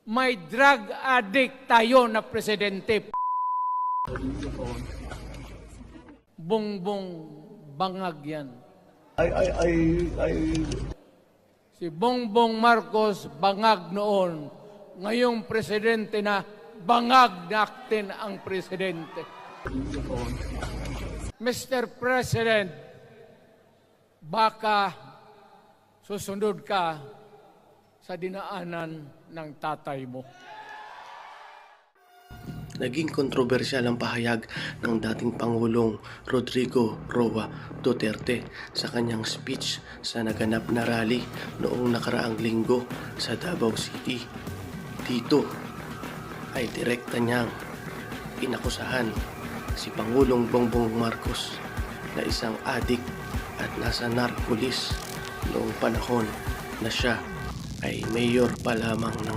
may drug addict tayo na presidente. Bongbong bangag yan. Si Bongbong Marcos bangag noon. Ngayong presidente na, bangag natin ang presidente. Mr. President, baka susunod ka sa dinaanan ng tatay mo. Naging kontrobersyal ang pahayag ng dating Pangulong Rodrigo Roa Duterte sa kanyang speech sa naganap na rally noong nakaraang linggo sa Davao City. Dito ay direkta niyang inakusahan si Pangulong Bongbong Marcos na isang adik at nasa narcolis noong panahon na siya ay mayor pa lamang ng